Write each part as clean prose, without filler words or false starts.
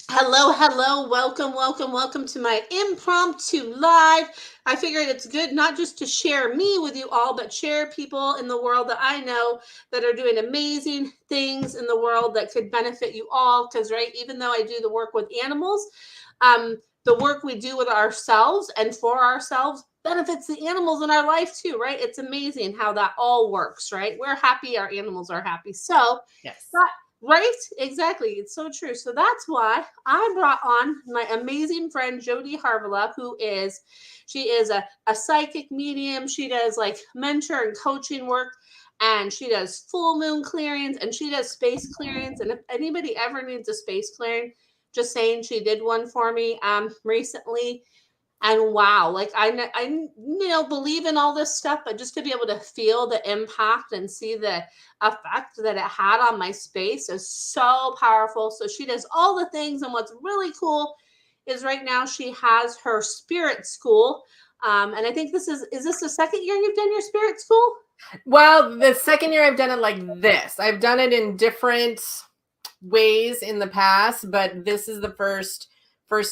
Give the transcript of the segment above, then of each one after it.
Hello, hello, welcome, welcome, welcome to my impromptu live. I figured it's good not just to share me with you all, but share people in the world that I know that are doing amazing things in the world that could benefit you all. Because, right, even though I do the work with animals, the work we do with ourselves and for ourselves benefits the animals in our life too, right? It's amazing how that all works, right? We're happy, our animals are happy. So, Yes. that right? Exactly. It's so true. So that's why I brought on my amazing friend Jodie Harvala, she is a psychic medium. She does like mentor and coaching work, and she does full moon clearings, and she does space clearings. And if anybody ever needs a space clearing, just saying, she did one for me recently. And wow, like believe in all this stuff, but just to be able to feel the impact and see the effect that it had on my space is so powerful. So she does all the things, and what's really cool is right now she has her spirit school. And I think this the second year you've done your spirit school? Well, the second year I've done it like this. I've done it in different ways in the past, but this is the first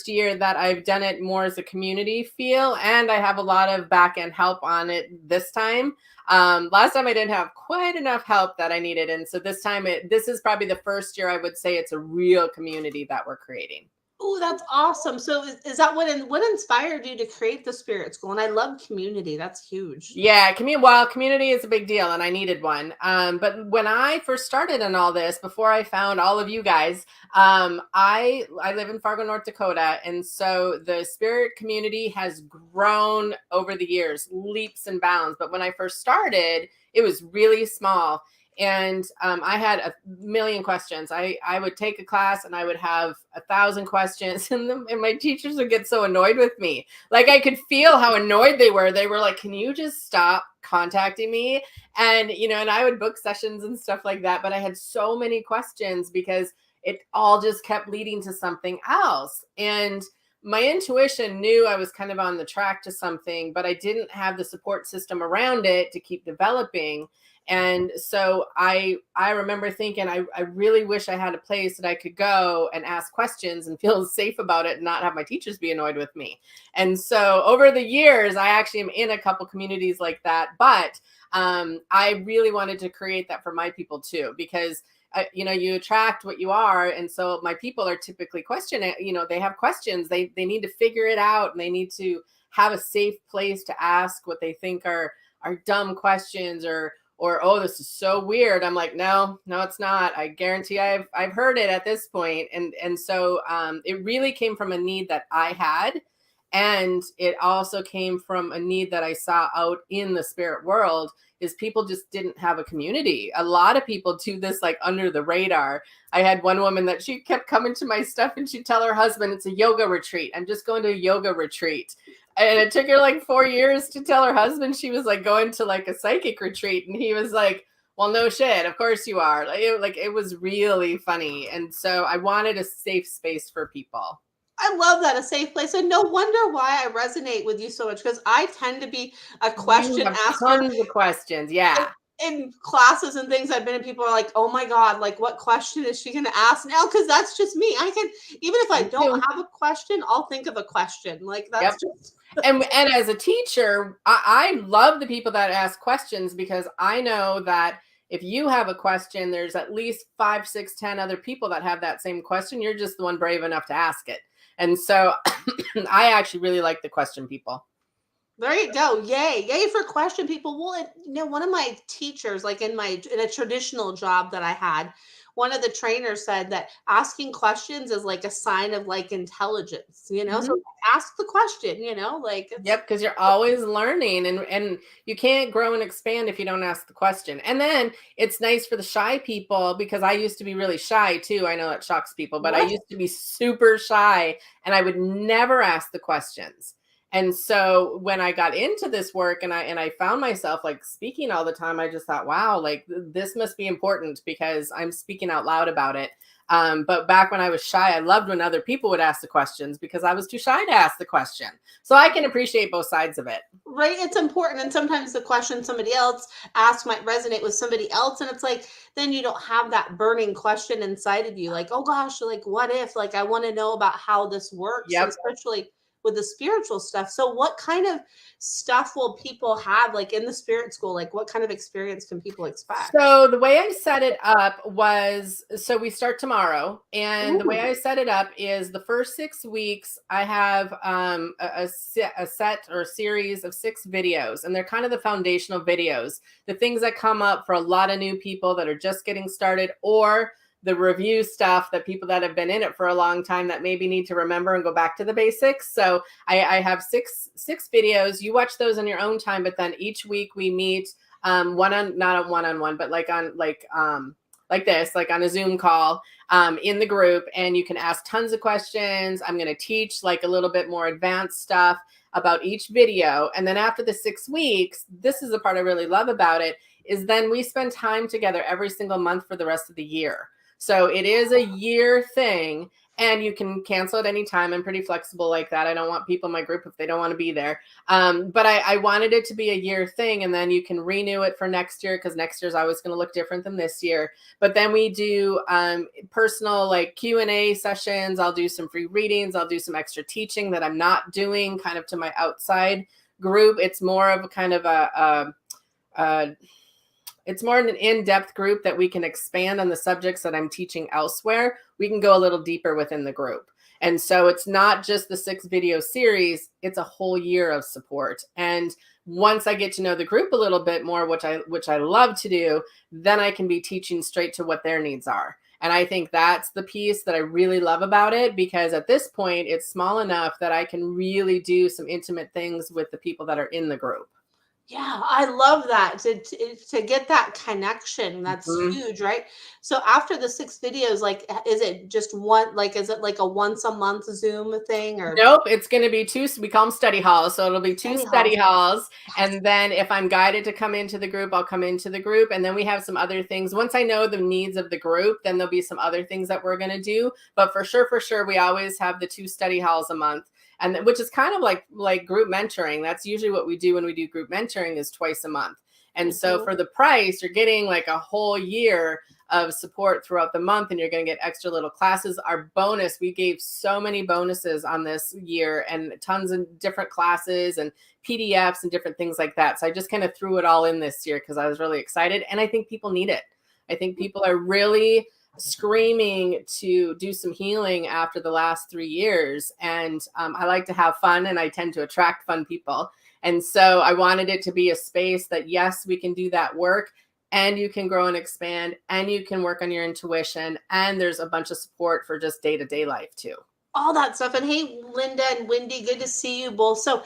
year that I've done it more as a community feel, and I have a lot of back end help on it this time. Last time I didn't have quite enough help that I needed, and so this is probably the first year I would say it's a real community that we're creating. Oh, that's awesome. So is that what inspired you to create the spirit school? And I love community. That's huge. Yeah, community is a big deal, and I needed one. But when I first started in all this, before I found all of you guys, I live in Fargo, North Dakota, and so the spirit community has grown over the years, leaps and bounds. But when I first started, it was really small, and I had a million questions. I would take a class and I would have 1,000 questions, and my teachers would get so annoyed with me. Like, I could feel how annoyed they were. They were like, "Can you just stop contacting me?" And and I would book sessions and stuff like that, but I had so many questions because it all just kept leading to something else. And my intuition knew I was kind of on the track to something, but I didn't have the support system around it to keep developing. And so I remember thinking, I really wish I had a place that I could go and ask questions and feel safe about it and not have my teachers be annoyed with me. And so over the years, I actually am in a couple communities like that. But I really wanted to create that for my people too, because you attract what you are. And so my people are typically questioning, they have questions, they need to figure it out, and they need to have a safe place to ask what they think are dumb questions, or oh, this is so weird. I'm like, no, it's not. I guarantee I've heard it at this point. And so it really came from a need that I had, and it also came from a need that I saw out in the spirit world. Is people just didn't have a community. A lot of people do this like under the radar. I had one woman that she kept coming to my stuff, and she'd tell her husband, it's a yoga retreat. I'm just going to a yoga retreat. And it took her like 4 years to tell her husband she was like going to like a psychic retreat. And he was like, well, no shit, of course you are. It was really funny. And so I wanted a safe space for people. I love that, a safe place. And no wonder why I resonate with you so much, because I tend to be a You question have asker tons of questions. Yeah. in classes and things I've been in. People are like, oh my God, like what question is she going to ask now? Because that's just me. I can, even if I Me don't too. have a question, I'll think of a question. Like that's Yep. just, And as a teacher, I love the people that ask questions, because I know that if you have a question, there's at least 5, 6, 10 other people that have that same question. You're just the one brave enough to ask it. And so I actually really like the question people. there you go. Yay. Yay for question people. Well, one of my teachers, like in a traditional job that I had, one of the trainers said that asking questions is like a sign of like intelligence, So Mhm. ask the question, like it's Yep, because you're always learning, and you can't grow and expand if you don't ask the question. And then it's nice for the shy people, because I used to be really shy too. I know that shocks people, but I what? used to be super shy, and I would never ask the questions. And so when I got into this work, and I found myself like speaking all the time, I just thought, wow, like this must be important, because I'm speaking out loud about it. But back when I was shy, I loved when other people would ask the questions because I was too shy to ask the question. So I can appreciate both sides of it. Right, it's important, and sometimes the question somebody else asks might resonate with somebody else, and it's like then you don't have that burning question inside of you, like, oh gosh, like what if, like I want to know about how this works, Yep. especially with the spiritual stuff. So what kind of stuff will people have like in the spirit school? Like what kind of experience can people expect? So the way I set it up was, so we start tomorrow, and the way Ooh, I set it up is the first 6 weeks I have a set or a series of 6 videos, and they're kind of the foundational videos, the things that come up for a lot of new people that are just getting started, or the review stuff that people that have been in it for a long time that maybe need to remember and go back to the basics. So I have six videos. You watch those in your own time, but then each week we meet not a one-on-one, but like this, like on a Zoom call, in the group, and you can ask tons of questions. I'm going to teach like a little bit more advanced stuff about each video. And then after the 6 weeks, this is the part I really love about it, is then we spend time together every single month for the rest of the year. So it is a year thing, and you can cancel at any time. I'm pretty flexible like that. I don't want people in my group if they don't want to be there. But I wanted it to be a year thing, and then you can renew it for next year, because next year's always going to look different than this year. But then we do personal like Q&A sessions. I'll do some free readings. I'll do some extra teaching that I'm not doing kind of to my outside group. It's more of a kind of it's more an in-depth group that we can expand on the subjects that I'm teaching elsewhere. We can go a little deeper within the group. And so it's not just the 6 video series, it's a whole year of support. And once I get to know the group a little bit more, which I love to do, then I can be teaching straight to what their needs are. And I think that's the piece that I really love about it, because at this point, it's small enough that I can really do some intimate things with the people that are in the group. yeah, I love that to get that connection. That's Mhm. huge, right? So after the 6 videos, like, is it just one? Like, is it like a once a month Zoom thing or Nope, it's going to be two. We call them study halls. So it'll be two study halls? study halls. Yes. And then if I'm guided to come into the group, I'll come into the group. And then we have some other things. Once I know the needs of the group, then there'll be some other things that we're going to do. But for sure, we always have the 2 study halls a month. And which is kind of like group mentoring. That's usually what we do when we do group mentoring, is twice a month. And so Mhm. for the price, you're getting like a whole year of support throughout the month, and you're going to get extra little classes. Our bonus, we gave so many bonuses on this year, and tons of different classes and PDFs and different things like that. So I just kind of threw it all in this year because I was really excited, and I think people need it. I think people are really screaming to do some healing after the last 3 years. And I like to have fun, and I tend to attract fun people. And so I wanted it to be a space that, yes, we can do that work, and you can grow and expand, and you can work on your intuition. And there's a bunch of support for just day-to-day life too. All that stuff. And hey, Linda and Wendy, good to see you both. So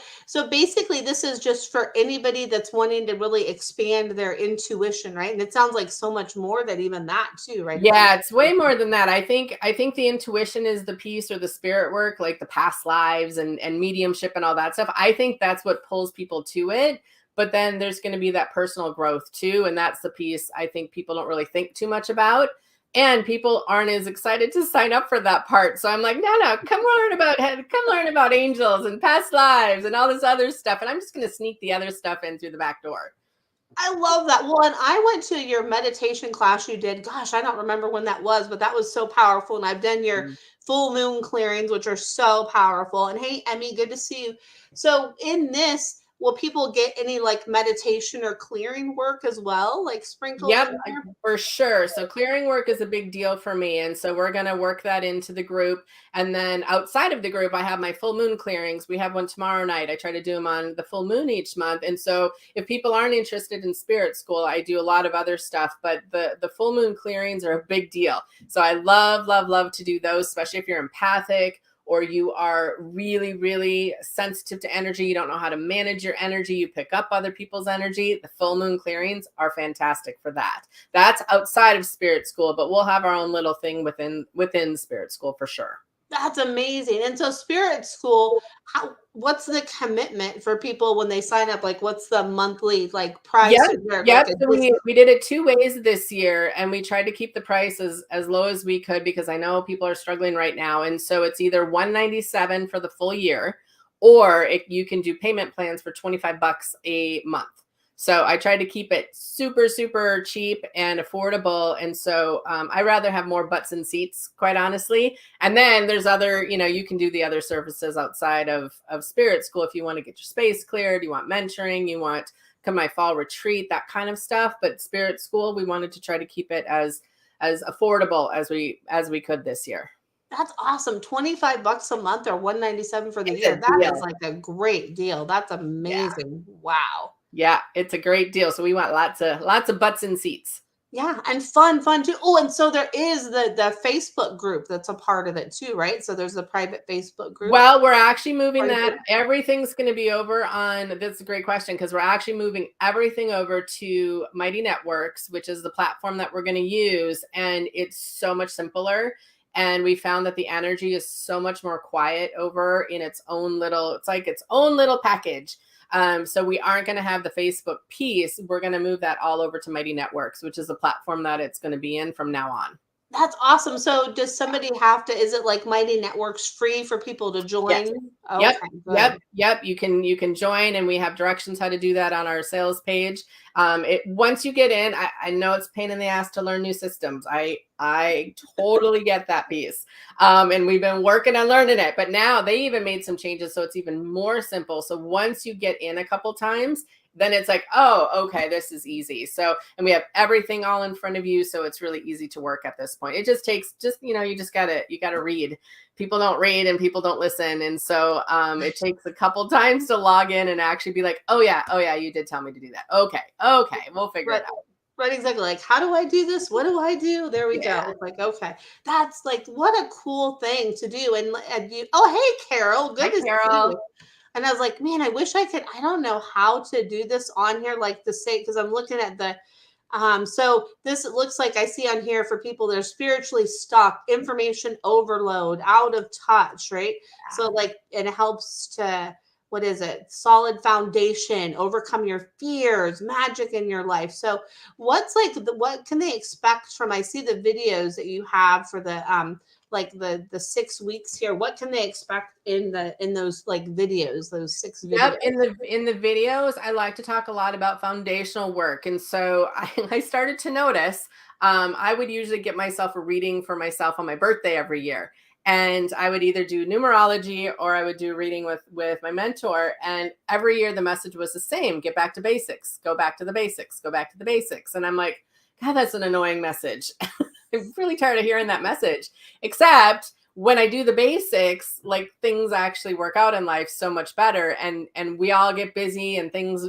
basically, this is just for anybody that's wanting to really expand their intuition, right? And it sounds like so much more than even that, too, right? Yeah, it's way more than that. I think the intuition is the piece, or the spirit work, like the past lives and mediumship and all that stuff. I think that's what pulls people to it. But then there's going to be that personal growth too, and that's the piece I think people don't really think too much about. And people aren't as excited to sign up for that part. So I'm like, no, come learn about angels and past lives and all this other stuff. And I'm just going to sneak the other stuff in through the back door. I love that. Well, and I went to your meditation class you did. Gosh, I don't remember when that was, but that was so powerful. And I've done your Mm. full moon clearings, which are so powerful. And hey, Emmy, good to see you. So, in this, will people get any like meditation or clearing work as well, like sprinkled Yep, in there? for sure. So clearing work is a big deal for me. And so we're going to work that into the group. And then outside of the group, I have my full moon clearings. We have one tomorrow night. I try to do them on the full moon each month. And so if people aren't interested in spirit school, I do a lot of other stuff, but the full moon clearings are a big deal. So I love to do those, especially if you're empathic, or you are really, really sensitive to energy. You don't know how to manage your energy. You pick up other people's energy. The full moon clearings are fantastic for that. That's outside of spirit school, but we'll have our own little thing within spirit school for sure. That's amazing. And so Spirit School, what's the commitment for people when they sign up? Like what's the monthly like Yep, price? Is there like yep. a So discount? we did it 2 ways this year, and we tried to keep the price as low as we could because I know people are struggling right now. And so it's either 197 for the full year, or if you can do payment plans for 25 bucks a month. So I tried to keep it super, super cheap and affordable. And so I rather have more butts and seats, quite honestly. And then there's other, you can do the other services outside of Spirit School if you want to get your space cleared, you want mentoring, you want come my fall retreat, that kind of stuff. But Spirit School, we wanted to try to keep it as affordable as we could this year. That's awesome. 25 bucks a month or 197 for the It's a year. That is deal. like a great deal. That's Yeah. amazing. Wow. Yeah, it's a great deal. So we want lots of butts and seats. Yeah, and fun too. Oh, and so there is the Facebook group that's a part of it too, right? So there's a private Facebook group. Well, we're actually moving Are you that. doing- Everything's going to be over on. That's a great question because we're actually moving everything over to Mighty Networks, which is the platform that we're going to use, and it's so much simpler. And we found that the energy is so much more quiet over in its own little. It's like its own little package. So we aren't going to have the Facebook piece. We're going to move that all over to Mighty Networks, which is the platform that it's going to be in from now on. That's awesome. So does somebody have to, is it like Mighty Networks free for people to Yes. join? Yep. Okay, good. Yep. You can join, and we have directions how to do that on our sales page. Once you get in, I know it's a pain in the ass to learn new systems. I totally get that piece. And we've been working on learning it, but now they even made some changes, so it's even more simple. So once you get in a couple times, then it's like, oh, okay, this is easy. So, and we have everything all in front of you, so it's really easy to work at this point. It just takes, you gotta read. People don't read and people don't listen, and so it takes a couple times to log in and actually be like, oh yeah, you did tell me to do that. Okay, we'll figure Right. it out. Right, exactly. Like, how do I do this? What do I do? There we Yeah. go. It's like, okay, that's like what a cool thing to do. And you, oh, hey, Carol, Hi, good to see Carol. you. And I was like, man, I wish I could. I don't know how to do this on here, like the same, because I'm looking at the. So this it looks like I see on here for people that are spiritually stuck, information overload, out of touch, right? So like it helps to what is it? Solid foundation, overcome your fears, magic in your life. So what's like what can they expect from I see the videos that you have for the like the 6 weeks here. What can they expect in those like videos, those 6 videos? Yep, in the videos, I like to talk a lot about foundational work, and so I started to notice I would usually get myself a reading for myself on my birthday every year, and I would either do numerology or I would do reading with my mentor, and every year the message was the same: get back to basics, go back to the basics, go back to the basics, and I'm like, God, that's an annoying message. I'm really tired of hearing that message, except when I do the basics, like things actually work out in life so much better. And we all get busy and things,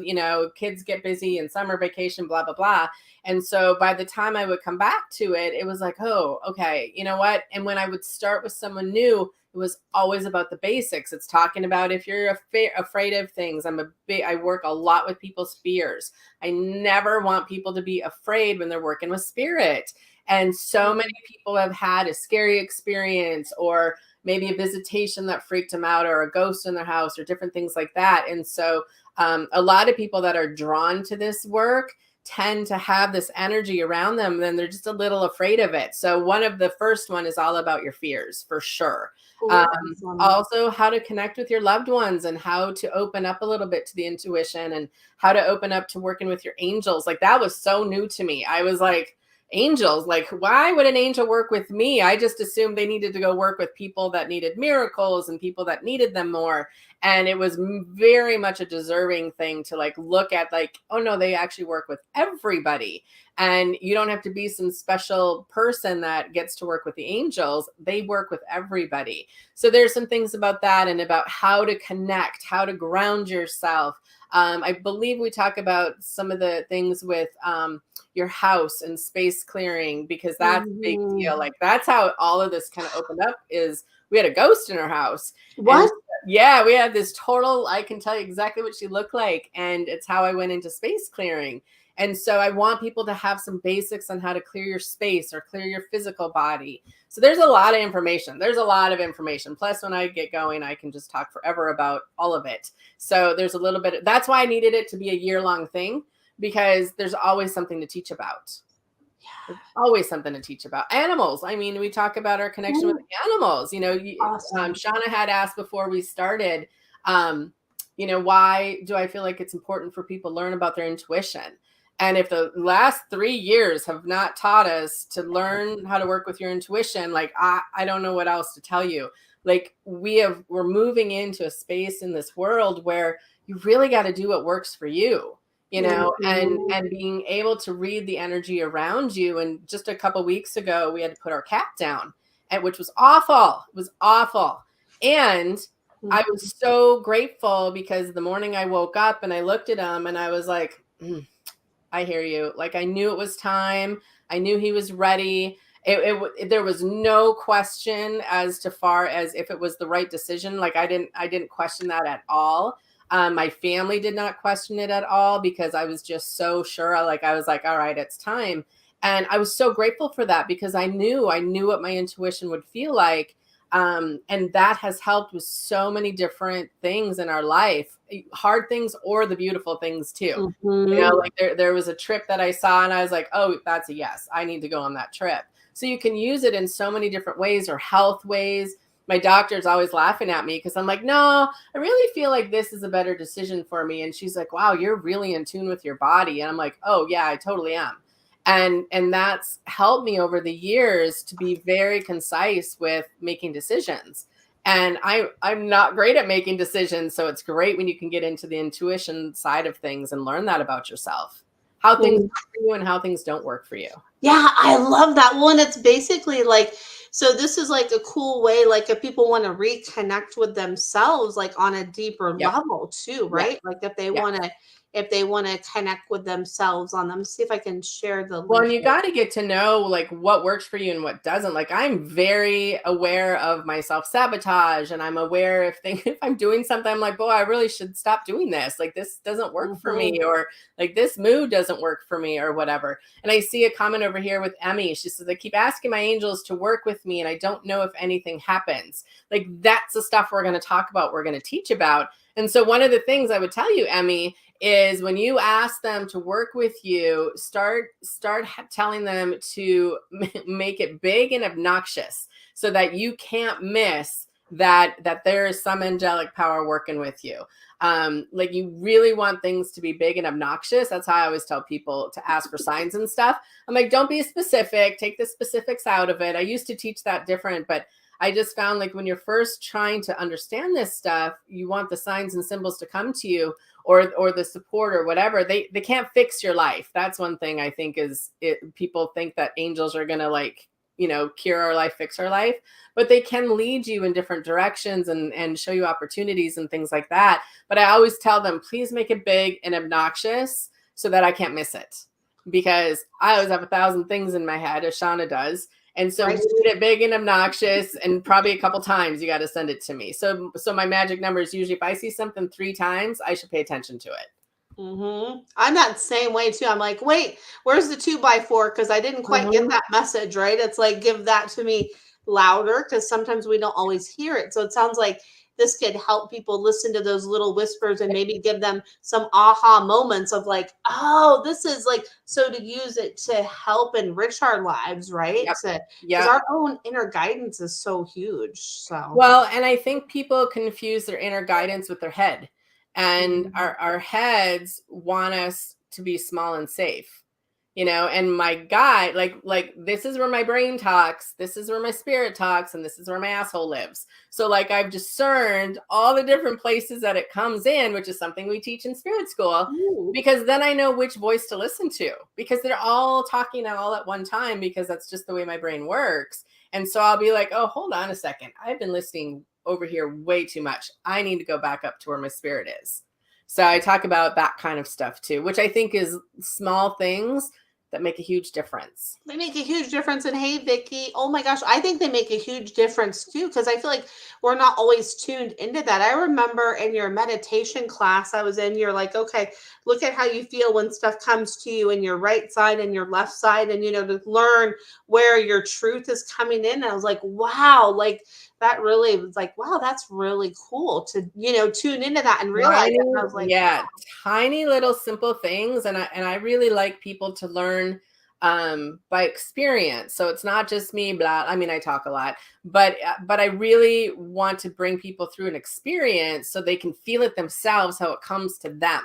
kids get busy and summer vacation, blah, blah, blah. And so by the time I would come back to it, it was like, oh, okay, you know what? And when I would start with someone new, it was always about the basics. It's talking about if you're afraid of things. I work a lot with people's fears. I never want people to be afraid when they're working with spirit. And so many people have had a scary experience or maybe a visitation that freaked them out or a ghost in their house or different things like that. And so a lot of people that are drawn to this work tend to have this energy around them, and they're just a little afraid of it. So one of the first one is all about your fears, for sure. Awesome. Also how to connect with your loved ones and how to open up a little bit to the intuition and how to open up to working with your angels. Like that was so new to me. I was like, angels, like why would an angel work with me? I just assumed they needed to go work with people that needed miracles and people that needed them more. And it was very much a deserving thing to like look at, like, oh no, they actually work with everybody. And you don't have to be some special person that gets to work with the angels. They work with everybody. So there's some things about that and about how to connect, how to ground yourself. I believe we talk about some of the things with your house and space clearing, because that's a big deal. Like that's how all of this kind of opened up. Is we had a ghost in our house. What? And yeah, we had this total, I can tell you exactly what she looked like, and it's how I went into space clearing. And so I want people to have some basics on how to clear your space or clear your physical body. So there's a lot of information. There's a lot of information. Plus, when I get going, I can just talk forever about all of it. So there's a little bit. That's why I needed it to be a year-long thing, because there's always something to teach about. There's always something to teach about. Animals. I mean, we talk about our connection with animals. You know, Awesome. Shauna had asked before we started, you know, why do I feel like it's important for people to learn about their intuition? And if the last 3 years have not taught us to learn how to work with your intuition, like I don't know what else to tell you. Like we're moving into a space in this world where you really got to do what works for you, you know, and being able to read the energy around you. And just a couple weeks ago, we had to put our cat down, and which was awful. It was awful. And I was so grateful because the morning I woke up and I looked at him and I was like, I hear you. Like I knew it was time. I knew he was ready. There was no question as to far as if it was the right decision. Like I didn't question that at all. My family did not question it at all because I was just so sure. I was like, all right, it's time. And I was so grateful for that because I knew what my intuition would feel like. And that has helped with so many different things in our life, hard things or the beautiful things too. You know, like there was a trip that I saw and I was like, oh, that's a yes. I need to go on that trip. So you can use it in so many different ways or health ways. My doctor's always laughing at me because I'm like, no, I really feel like this is a better decision for me. And she's like, wow, you're really in tune with your body. And I'm like, oh yeah, I totally am. And that's helped me over the years to be very concise with making decisions. And I'm not great at making decisions. So it's great when you can get into the intuition side of things and learn that about yourself, how things work for you and how things don't work for you. Yeah, I love that one. It's basically like, so this is like a cool way, like if people want to reconnect with themselves, like on a deeper level too, right? Like if they want to connect with themselves on them. See if I can share the Well, and link. you got to get to know like what works for you and what doesn't. Like I'm very aware of my self-sabotage, and I'm aware if I'm doing something, I'm like, boy, I really should stop doing this. Like this doesn't work for me, or like this mood doesn't work for me or whatever. And I see a comment over here with Emmy. She says, I keep asking my angels to work with me and I don't know if anything happens. Like that's the stuff we're going to talk about, we're going to teach about. And so one of the things I would tell you, Emmy, is when you ask them to work with you, start telling them to make it big and obnoxious so that you can't miss that there is some angelic power working with you. Like you really want things to be big and obnoxious. That's how I always tell people to ask for signs and stuff. I'm like, don't be specific, take the specifics out of it. I used to teach that different, but I just found like when you're first trying to understand this stuff, you want the signs and symbols to come to you, or the support or whatever. They can't fix your life. That's one thing I think is it. People think that angels are going to like, you know, cure our life, fix our life, but they can lead you in different directions and show you opportunities and things like that. But I always tell them, please make it big and obnoxious so that I can't miss it, because I always have 1,000 things in my head, as Shauna does. And so we need it big and obnoxious, and probably a couple times you got to send it to me. So my magic number is usually if I see something 3 times, I should pay attention to it. I'm that same way too. I'm like, wait, where's the 2x4? Because I didn't quite get that message, right? It's like, give that to me louder, because sometimes we don't always hear it. So it sounds like this could help people listen to those little whispers and maybe give them some aha moments of like, oh, this is like, so to use it to help enrich our lives, right? Because our own inner guidance is so huge. So well, and I think people confuse their inner guidance with their head, and our heads want us to be small and safe, you know. And my guide, like this is where my brain talks, this is where my spirit talks, and this is where my asshole lives. So like I've discerned all the different places that it comes in, which is something we teach in spirit school. Because then I know which voice to listen to, because they're all talking all at one time, because that's just the way my brain works. And so I'll be like, oh, hold on a second, I've been listening over here way too much. I need to go back up to where my spirit is. So I talk about that kind of stuff too, which I think is small things that make a huge difference. They make a huge difference. And hey, Vicky, oh my gosh, I think they make a huge difference too, because I feel like we're not always tuned into that. I remember in your meditation class I was in, you're like, okay, look at how you feel when stuff comes to you in your right side and your left side, and to learn where your truth is coming in. And I was like, wow, like that really was like, wow, that's really cool to, tune into that and realize it. And I Tiny, was like, yeah, tiny little simple things, and I really like people to learn by experience. So it's not just me, blah. I mean, I talk a lot, but I really want to bring people through an experience so they can feel it themselves how it comes to them.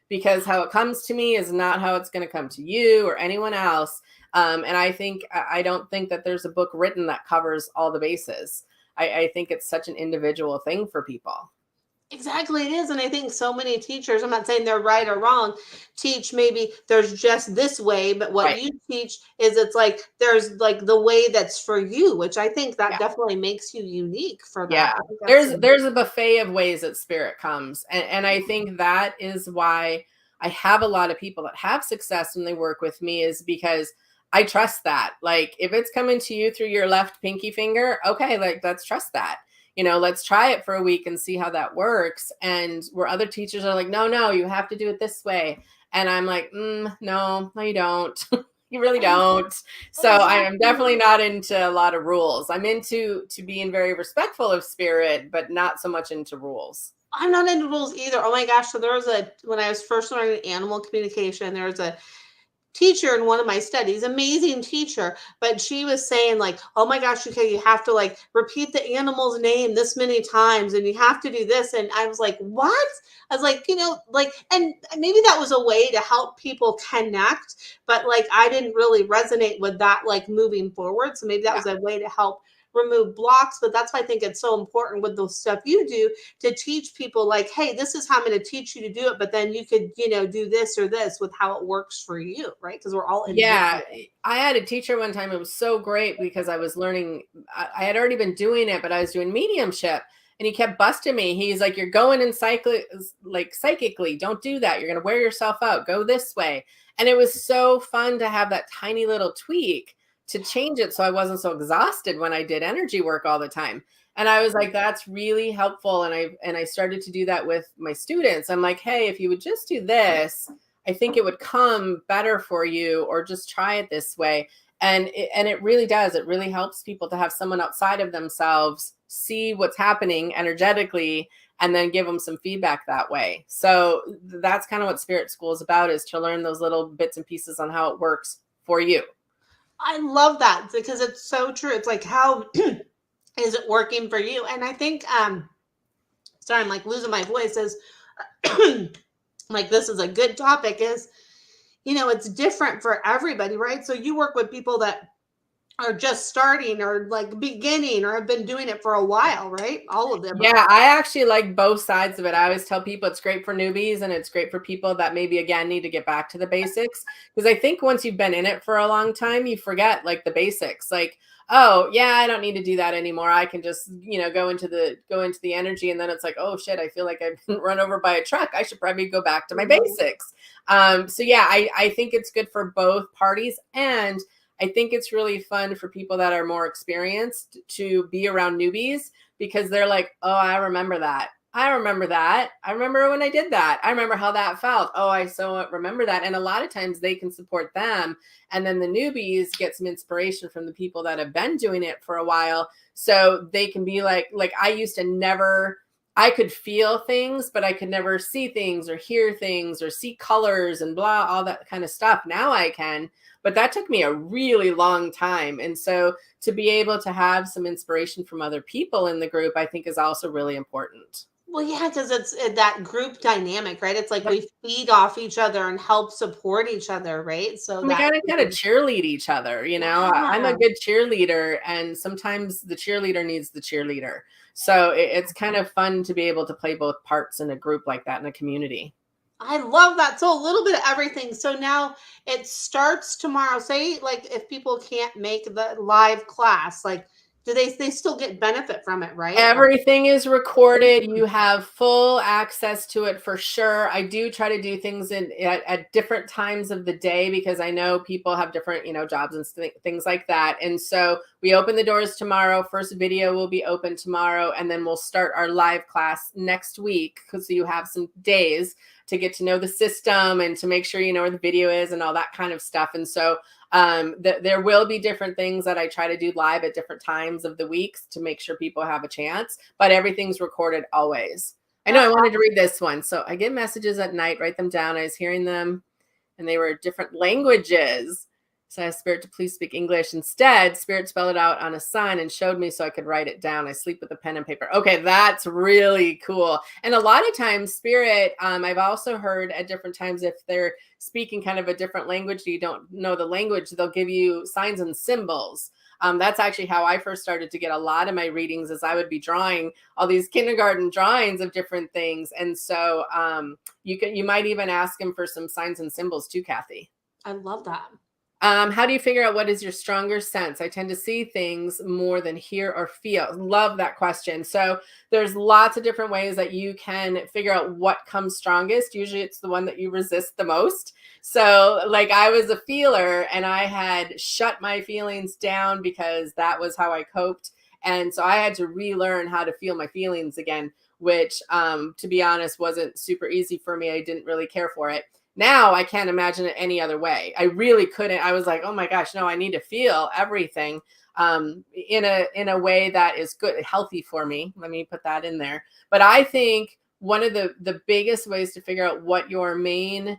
Because how it comes to me is not how it's going to come to you or anyone else. And I don't think that there's a book written that covers all the bases. I think it's such an individual thing for people. exactly, it is. And I think so many teachers, I'm not saying they're right or wrong, teach maybe there's just this way, but what Right. you teach is it's like there's like the way that's for you, which I think that Yeah. definitely makes you unique for that. Yeah. I think that's so There's a buffet of ways that spirit comes. And I think that is why I have a lot of people that have success when they work with me, is because I trust that. Like if it's coming to you through your left pinky finger, okay, like let's trust that. Let's try it for a week and see how that works. And where other teachers are like, no, you have to do it this way. And I'm like, no, you don't. You really don't. So I am definitely exactly. not into a lot of rules. I'm into to being very respectful of spirit, but not so much into rules. I'm not into rules either. Oh my gosh. So there was when I was first learning animal communication, there was a teacher in one of my studies, amazing teacher, but she was saying like, oh my gosh, okay, you have to like repeat the animal's name this many times and you have to do this. And I was like, what? I was like, like, and maybe that was a way to help people connect, but like I didn't really resonate with that like moving forward. So maybe that Yeah. was a way to help remove blocks. But that's why I think it's so important with the stuff you do to teach people like, hey, this is how I'm going to teach you to do it, but then you could, do this or this with how it works for you, right? Because we're all Yeah, individual. I had a teacher one time. It was so great because I was learning. I had already been doing it, but I was doing mediumship, and he kept busting me. He's like, "You're going in psychically. Don't do that. You're going to wear yourself out. Go this way." And it was so fun to have that tiny little tweak to change it, so I wasn't so exhausted when I did energy work all the time. And I was like, "That's really helpful." And I started to do that with my students. I'm like, "Hey, if you would just do this, I think it would come better for you, or just try it this way." And it really does. It really helps people to have someone outside of themselves see what's happening energetically and then give them some feedback that way. So that's kind of what Spirit School is about, is to learn those little bits and pieces on how it works for you. I love that because it's so true. It's like, how is it working for you? And I think, sorry, I'm like losing my voice as like, this is a good topic is, it's different for everybody, right? So you work with people that are just starting or like beginning or have been doing it for a while, right? All of them. Yeah, I actually like both sides of it. I always tell people it's great for newbies and it's great for people that maybe again need to get back to the basics. Because I think once you've been in it for a long time, you forget like the basics. Like, oh yeah, I don't need to do that anymore. I can just, go into the energy, and then it's like, oh shit, I feel like I've been run over by a truck. I should probably go back to my basics. So yeah, I think it's good for both parties. And I think it's really fun for people that are more experienced to be around newbies, because they're like, oh, I remember that. I remember that. I remember when I did that. I remember how that felt. Oh, I so remember that. And a lot of times they can support them. And then the newbies get some inspiration from the people that have been doing it for a while. So they can be like I used to never, I could feel things, but I could never see things or hear things or see colors and blah, all that kind of stuff. Now I can, but that took me a really long time. And so to be able to have some inspiration from other people in the group, I think is also really important. Well, yeah, because it's that group dynamic, right? It's like Yep. we feed off each other and help support each other, right? So We that, got to kind of cheerlead each other. I'm a yeah. good cheerleader, and sometimes the cheerleader needs the cheerleader. So it's kind of fun to be able to play both parts in a group like that in a community. I love that. So a little bit of everything. So now it starts tomorrow. Say like if people can't make the live class, like Do they still get benefit from it, right? Everything is recorded. You have full access to it for sure. I do try to do things at different times of the day because I know people have different, jobs and things like that. And so we open the doors tomorrow. First video will be open tomorrow, and then we'll start our live class next week because you have some days to get to know the system and to make sure you know where the video is and all that kind of stuff. And so there will be different things that I try to do live at different times of the weeks to make sure people have a chance, but everything's recorded always. I know I wanted to read this one. So I get messages at night, write them down. I was hearing them and they were different languages. So I asked Spirit to please speak English. Instead, Spirit spelled it out on a sign and showed me so I could write it down. I sleep with a pen and paper. Okay, that's really cool. And a lot of times Spirit, I've also heard at different times if they're speaking kind of a different language, you don't know the language, they'll give you signs and symbols. That's actually how I first started to get a lot of my readings, as I would be drawing all these kindergarten drawings of different things. And so you might even ask him for some signs and symbols too, Kathy. I love that. How do you figure out what is your stronger sense? I tend to see things more than hear or feel. Love that question. So there's lots of different ways that you can figure out what comes strongest. Usually it's the one that you resist the most. So like I was a feeler and I had shut my feelings down because that was how I coped. And so I had to relearn how to feel my feelings again, which to be honest, wasn't super easy for me. I didn't really care for it. Now I can't imagine it any other way. I really couldn't. I was like, oh my gosh, no, I need to feel everything in a way that is good, healthy for me. Let me put that in there. But I think one of the biggest ways to figure out what your main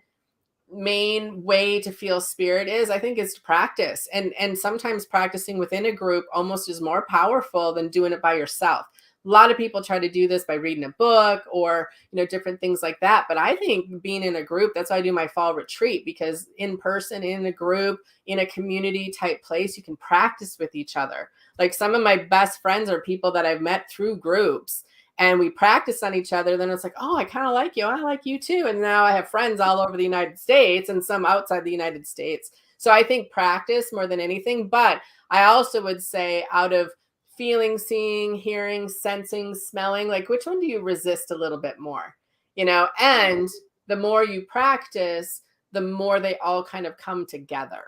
way to feel spirit is, I think, is to practice. And sometimes practicing within a group almost is more powerful than doing it by yourself. A lot of people try to do this by reading a book or, different things like that. But I think being in a group, that's why I do my fall retreat, because in person, in a group, in a community type place, you can practice with each other. Like some of my best friends are people that I've met through groups, and we practice on each other. Then it's like, oh, I kind of like you. I like you too. And now I have friends all over the United States and some outside the United States. So I think practice more than anything. But I also would say out of feeling, seeing, hearing, sensing, smelling, like which one do you resist a little bit more, and the more you practice, the more they all kind of come together.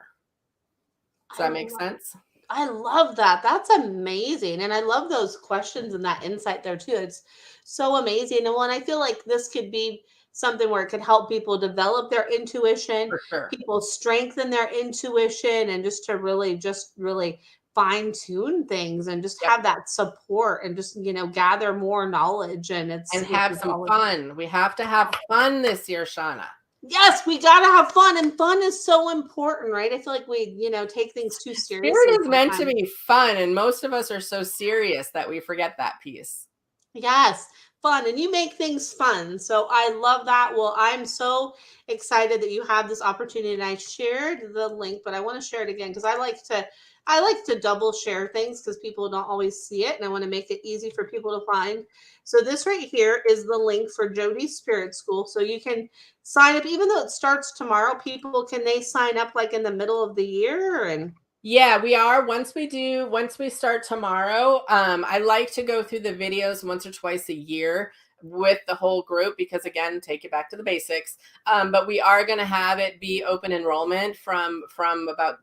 Does that make sense? I love that. That's amazing. And I love those questions and that insight there too. It's so amazing. And when I feel like this could be something where it could help people develop their intuition, For sure. people strengthen their intuition, and just to really fine tune things and just have that support and just gather more knowledge and have some fun. We have to have fun this year, Shauna. Yes, we gotta have fun, and fun is so important, right? I feel like we take things too seriously. Spirit is meant to be fun, and most of us are so serious that we forget that piece. Yes, fun, and you make things fun. So I love that. Well, I'm so excited that you have this opportunity, and I shared the link, but I want to share it again because I like to double share things because people don't always see it, and I want to make it easy for people to find. So this right here is the link for Jodie's Spirit School. So you can sign up, even though it starts tomorrow. People, can they sign up like in the middle of the year? And yeah, we are. Once we start tomorrow, I like to go through the videos once or twice a year with the whole group because, again, take it back to the basics. But we are going to have it be open enrollment from about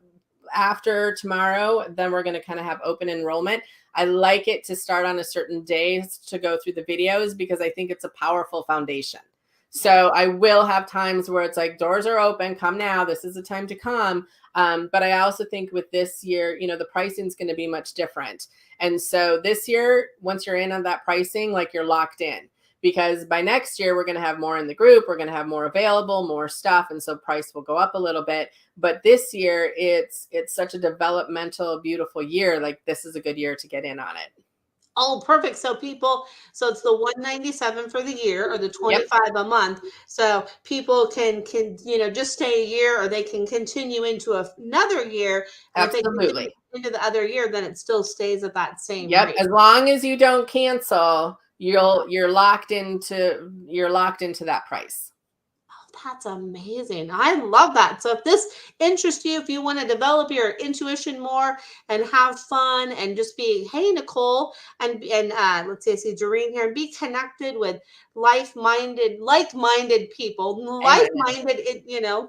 after tomorrow. Then we're going to kind of have open enrollment. I like it to start on a certain day to go through the videos because I think it's a powerful foundation. So I will have times where it's like, doors are open, come now, this is the time to come. But I also think with this year, the pricing is going to be much different. And so this year, once you're in on that pricing, like you're locked in, because by next year, we're going to have more in the group. We're going to have more available, more stuff. And so price will go up a little bit. But this year, it's such a developmental, beautiful year. Like this is a good year to get in on it. Oh, perfect. So it's the $197 for the year or the $25 a month. So people can just stay a year, or they can continue into another year. And absolutely. If they continue into the other year, then it still stays at that same rate. rate. As long as you don't cancel, you're locked into that price. That's amazing. I love that. So if this interests you, if you want to develop your intuition more and have fun and just be, hey Nicole, and let's say I see Doreen here, and be connected with like-minded people, Amen.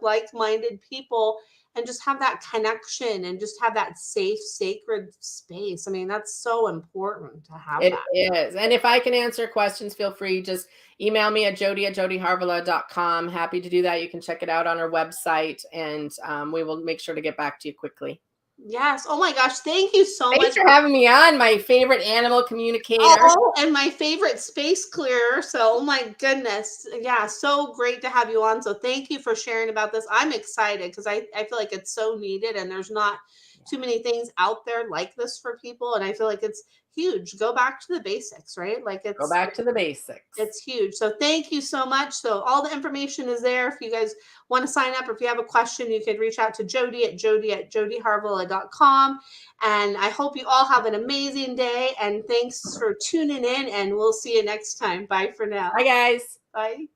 like-minded people, and just have that connection and just have that safe, sacred space. I mean, that's so important to have It that. is. And if I can answer questions, feel free. Just email me at jodie@jodieharvala.com. Happy to do that. You can check it out on our website, and we will make sure to get back to you quickly. Yes. Oh my gosh. Thank you so Thanks much. for having me on, my favorite animal communicator. Oh, and my favorite space clearer. So, oh my goodness. Yeah, so great to have you on. So, thank you for sharing about this. I'm excited because I feel like it's so needed and there's not too many things out there like this for people. And I feel like it's huge. Go back to the basics, right? Like Go back to the basics. it's huge. So thank you so much. So all the information is there. If you guys want to sign up or if you have a question, you can reach out to Jodie@jodieharvala.com. And I hope you all have an amazing day. And thanks for tuning in. And we'll see you next time. Bye for now. Bye, guys. Bye.